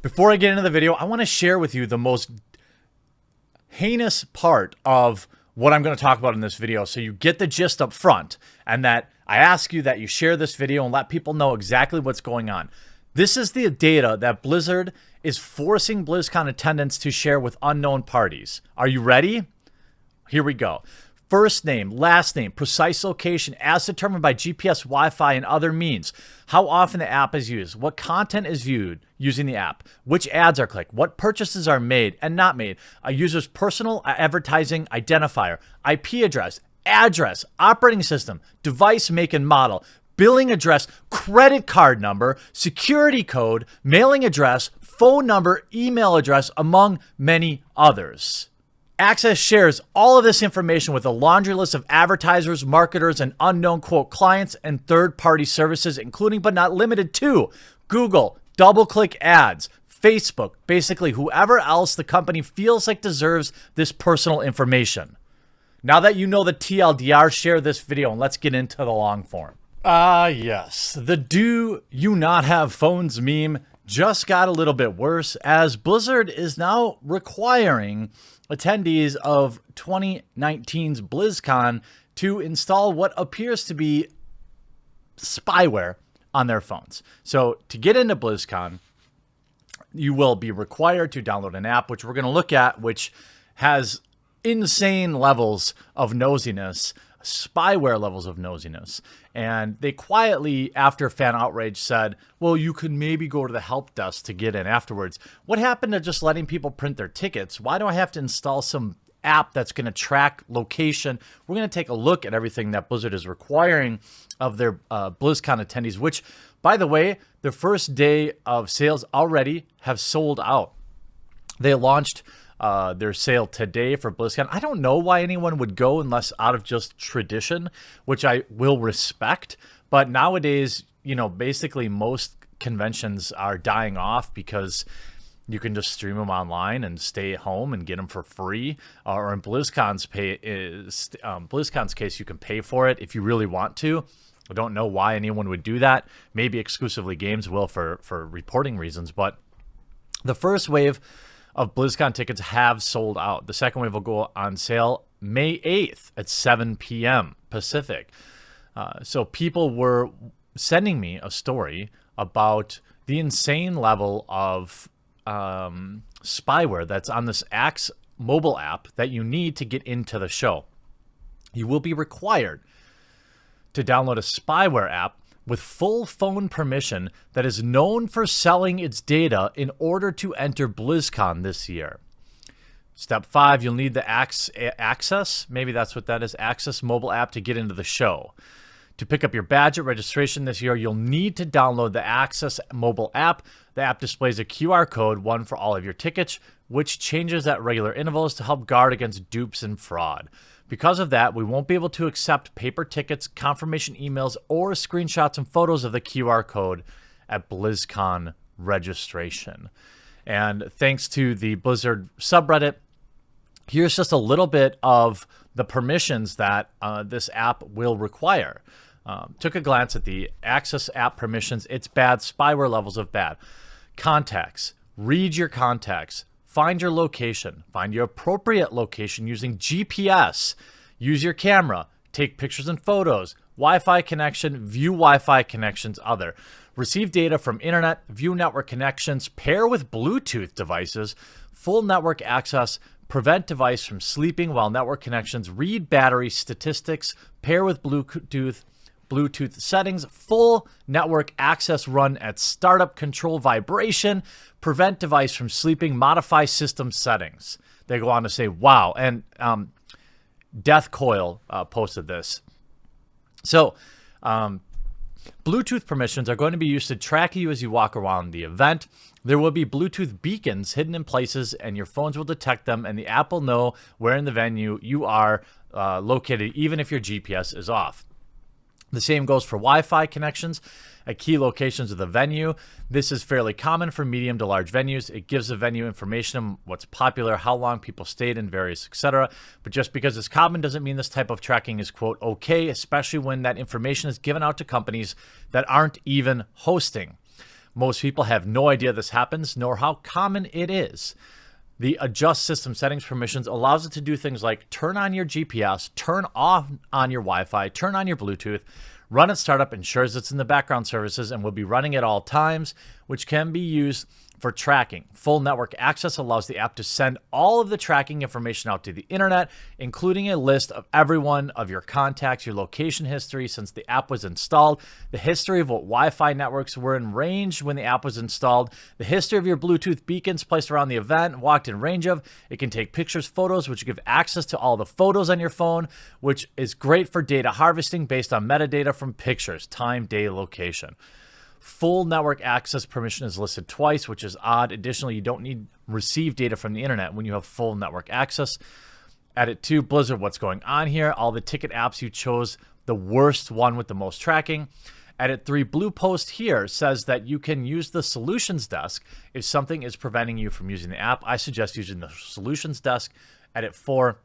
Before I get into the video, I want to share with you the most heinous part of what I'm going to talk about in this video so you get the gist up front, and that I ask you that you share this video and let people know exactly what's going on. This is the data that Blizzard is forcing BlizzCon attendants to share with unknown parties. Are you ready? Here we go. First name, last name, precise location as determined by GPS, Wi-Fi, and other means. How often the app is used. What content is viewed using the app. Which ads are clicked. What purchases are made and not made. A user's personal advertising identifier. IP address, operating system, device make and model, billing address, credit card number, security code, mailing address, phone number, email address, among many others. Access shares all of this information with a laundry list of advertisers, marketers, and unknown quote clients and third-party services, including but not limited to Google, DoubleClick ads, Facebook, basically whoever else the company feels like deserves this personal information. Now that you know the TLDR, share this video and let's get into the long form. Yes, the do you not have phones meme just got a little bit worse as Blizzard is now requiring attendees of 2019's BlizzCon to install what appears to be spyware on their phones. So to get into BlizzCon, you will be required to download an app, which we're going to look at, which has insane levels of nosiness, spyware levels of nosiness. And they quietly, after fan outrage, said, well, you could maybe go to the help desk to get in afterwards. What happened to just letting people print their tickets? Why do I have to install some app that's going to track location? We're going to take a look at everything that Blizzard is requiring of their BlizzCon attendees, which, by the way, their first day of sales already have sold out. They launched their sale today for BlizzCon. I don't know why anyone would go unless out of just tradition, which I will respect. But nowadays, you know, basically most conventions are dying off because you can just stream them online and stay at home and get them for free. Or in BlizzCon's case, you can pay for it if you really want to. I don't know why anyone would do that. Maybe exclusively games will for reporting reasons. But the first wave of BlizzCon tickets have sold out. The second wave will go on sale May 8th at 7 p.m. Pacific. So people were sending me a story about the insane level of spyware that's on this Axe mobile app that you need to get into the show. You will be required to download a spyware app with full phone permission that is known for selling its data in order to enter BlizzCon this year. Step 5, you'll need the Access, maybe that's what that is, Access mobile app to get into the show. To pick up your badge at registration this year, you'll need to download the Access mobile app. The app displays a QR code, one for all of your tickets, which changes at regular intervals to help guard against dupes and fraud. Because of that, we won't be able to accept paper tickets, confirmation emails, or screenshots and photos of the QR code at BlizzCon registration. And thanks to the Blizzard subreddit, here's just a little bit of the permissions that this app will require. Took a glance at the Access app permissions. It's bad. Spyware levels of bad. Contacts. Read your contacts. Find your location. Find your appropriate location using GPS. Use your camera. Take pictures and photos. Wi-Fi connection. View Wi-Fi connections. Other. Receive data from internet. View network connections. Pair with Bluetooth devices. Full network access. Prevent device from sleeping while network connections. Read battery statistics. Pair with Bluetooth settings, full network access run at startup, control vibration, prevent device from sleeping, modify system settings. They go on to say, wow. And Death Coil posted this. So Bluetooth permissions are going to be used to track you as you walk around the event. There will be Bluetooth beacons hidden in places, and your phones will detect them, and the app will know where in the venue you are located, even if your GPS is off. The same goes for Wi-Fi connections at key locations of the venue. This is fairly common for medium to large venues. It gives the venue information on what's popular, how long people stayed in various, etc. But just because it's common doesn't mean this type of tracking is, quote, okay, especially when that information is given out to companies that aren't even hosting. Most people have no idea this happens, nor how common it is. The adjust system settings permissions allows it to do things like turn on your GPS, turn off on your Wi-Fi, turn on your Bluetooth, run at startup, ensures it's in the background services and will be running at all times, which can be used for tracking. Full network access allows the app to send all of the tracking information out to the internet, including a list of everyone, of your contacts, your location history since the app was installed, the history of what Wi-Fi networks were in range when the app was installed, the history of your Bluetooth beacons placed around the event, walked in range of. It can take pictures, photos, which give access to all the photos on your phone, which is great for data harvesting based on metadata from pictures, time, day, location. Full network access permission is listed twice, which is odd. Additionally, you don't need receive data from the internet when you have full network access. Edit 2, Blizzard, what's going on here? All the ticket apps, you chose the worst one with the most tracking. Edit 3, Blue Post here says that you can use the solutions desk if something is preventing you from using the app. I suggest using the solutions desk. Edit 4,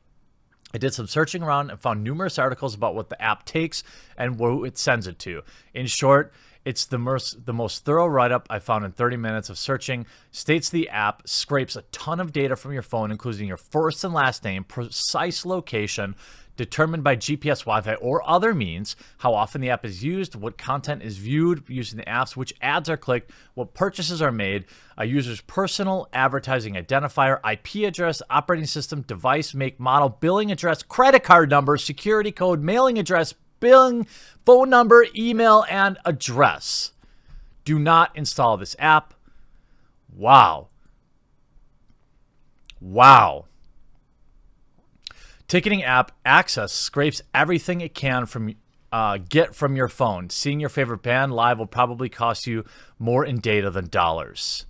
I did some searching around and found numerous articles about what the app takes and who it sends it to. In short, it's the most thorough write-up I found in 30 minutes of searching. States the app scrapes a ton of data from your phone, including your first and last name, precise location, determined by GPS, Wi-Fi, or other means, how often the app is used, what content is viewed using the apps, which ads are clicked, what purchases are made, a user's personal advertising identifier, IP address, operating system, device, make, model, billing address, credit card number, security code, mailing address, billing, phone number, email, and address. Do not install this app. Wow. Wow. Ticketing app Access scrapes everything it can from get from your phone. Seeing your favorite band live will probably cost you more in data than dollars.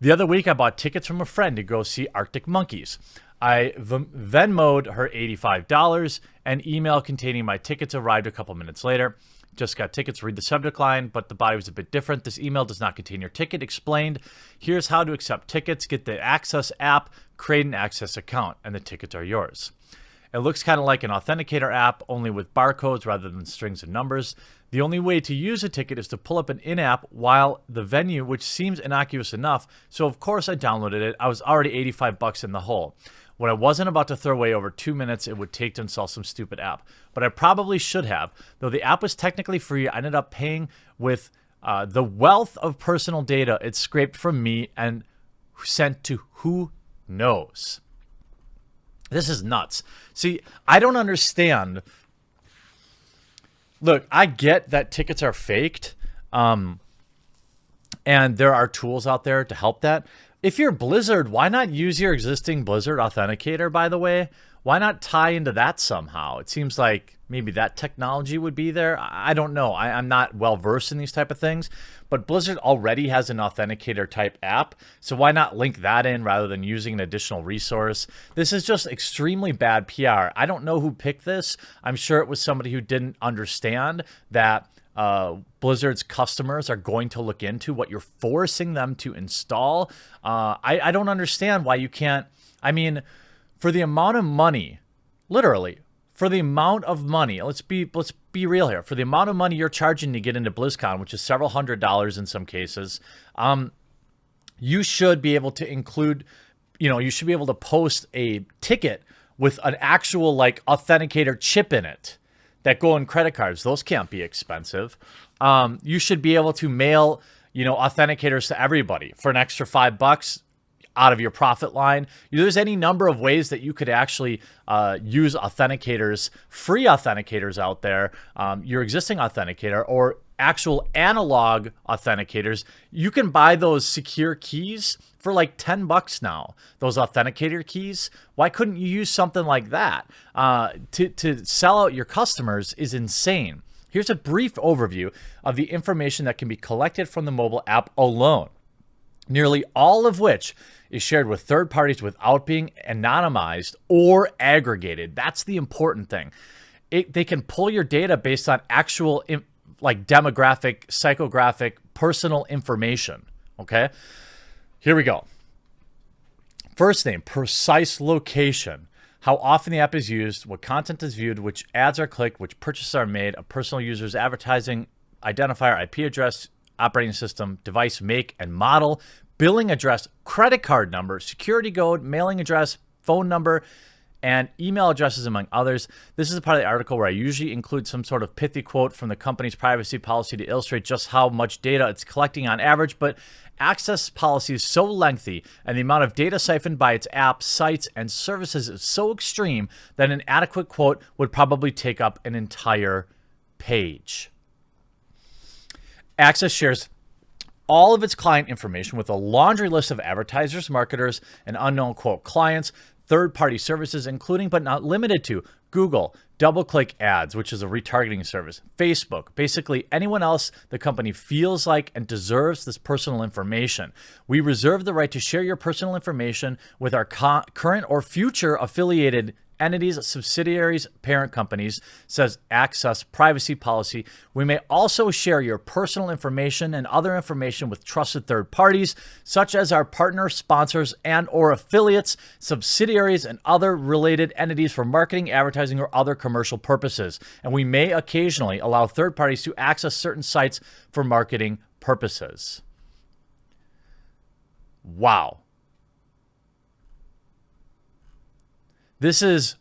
The other week, I bought tickets from a friend to go see Arctic Monkeys. I Venmo'd her $85. An email containing my tickets arrived a couple minutes later. Just got tickets, read the subject line, but the body was a bit different. This email does not contain your ticket. Explained, here's how to accept tickets. Get the Access app, create an Access account, and the tickets are yours. It looks kind of like an authenticator app, only with barcodes rather than strings of numbers. The only way to use a ticket is to pull up an in-app while the venue, which seems innocuous enough. So of course I downloaded it. I was already $85 in the hole. When I wasn't about to throw away over 2 minutes it would take to install some stupid app. But I probably should have. Though the app was technically free, I ended up paying with the wealth of personal data it scraped from me and sent to who knows. This is nuts. See, I don't understand. Look, I get that tickets are faked, and there are tools out there to help that. If you're Blizzard, why not use your existing Blizzard authenticator, by the way? Why not tie into that somehow? It seems like maybe that technology would be there. I don't know. I'm not well versed in these type of things, but Blizzard already has an authenticator type app. So why not link that in rather than using an additional resource? This is just extremely bad PR. I don't know who picked this. I'm sure it was somebody who didn't understand that Blizzard's customers are going to look into what you're forcing them to install. I don't understand why you can't. I mean, for the amount of money, literally, for the amount of money, let's be real here. For the amount of money you're charging to get into BlizzCon, which is several $100s in some cases, you should be able to include, you should be able to post a ticket with an actual like authenticator chip in it that go in credit cards. Those can't be expensive. You should be able to mail, authenticators to everybody for an extra $5 out of your profit line. There's any number of ways that you could actually use authenticators, free authenticators out there, your existing authenticator or actual analog authenticators. You can buy those secure keys for like $10 now, those authenticator keys. Why couldn't you use something like that? To sell out your customers is insane. Here's a brief overview of the information that can be collected from the mobile app alone, nearly all of which is shared with third parties without being anonymized or aggregated. That's the important thing. They can pull your data based on actual like demographic, psychographic, personal information. Okay, here we go. First name, precise location, how often the app is used, what content is viewed, which ads are clicked, which purchases are made, a personal user's advertising identifier, IP address, operating system, device make and model, billing address, credit card number, security code, mailing address, phone number, and email addresses, among others. This is a part of the article where I usually include some sort of pithy quote from the company's privacy policy to illustrate just how much data it's collecting on average, but access policy is so lengthy and the amount of data siphoned by its apps, sites, and services is so extreme that an adequate quote would probably take up an entire page. Access shares all of its client information with a laundry list of advertisers, marketers, and unknown quote clients, third-party services, including but not limited to Google, DoubleClick Ads, which is a retargeting service, Facebook, basically anyone else the company feels like and deserves this personal information. We reserve the right to share your personal information with our current or future affiliated entities, subsidiaries, parent companies, says Access Privacy Policy. We may also share your personal information and other information with trusted third parties, such as our partner, sponsors, and or affiliates, subsidiaries, and other related entities for marketing, advertising, or other commercial purposes. And we may occasionally allow third parties to access certain sites for marketing purposes. Wow. This is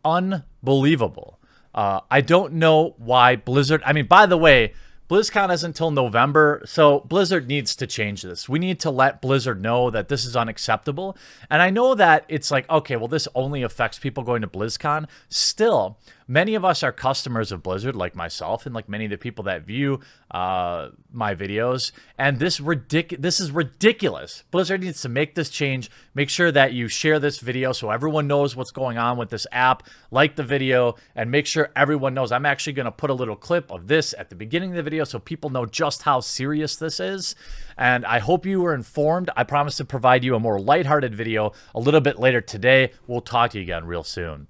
unbelievable. I don't know why Blizzard... I mean, by the way, BlizzCon is until November, so Blizzard needs to change this. We need to let Blizzard know that this is unacceptable. And I know that it's like, okay, well, this only affects people going to BlizzCon. Still, many of us are customers of Blizzard, like myself, and like many of the people that view my videos. And this is ridiculous. Blizzard needs to make this change. Make sure that you share this video so everyone knows what's going on with this app. Like the video and make sure everyone knows. I'm actually going to put a little clip of this at the beginning of the video so people know just how serious this is. And I hope you were informed. I promise to provide you a more lighthearted video a little bit later today. We'll talk to you again real soon.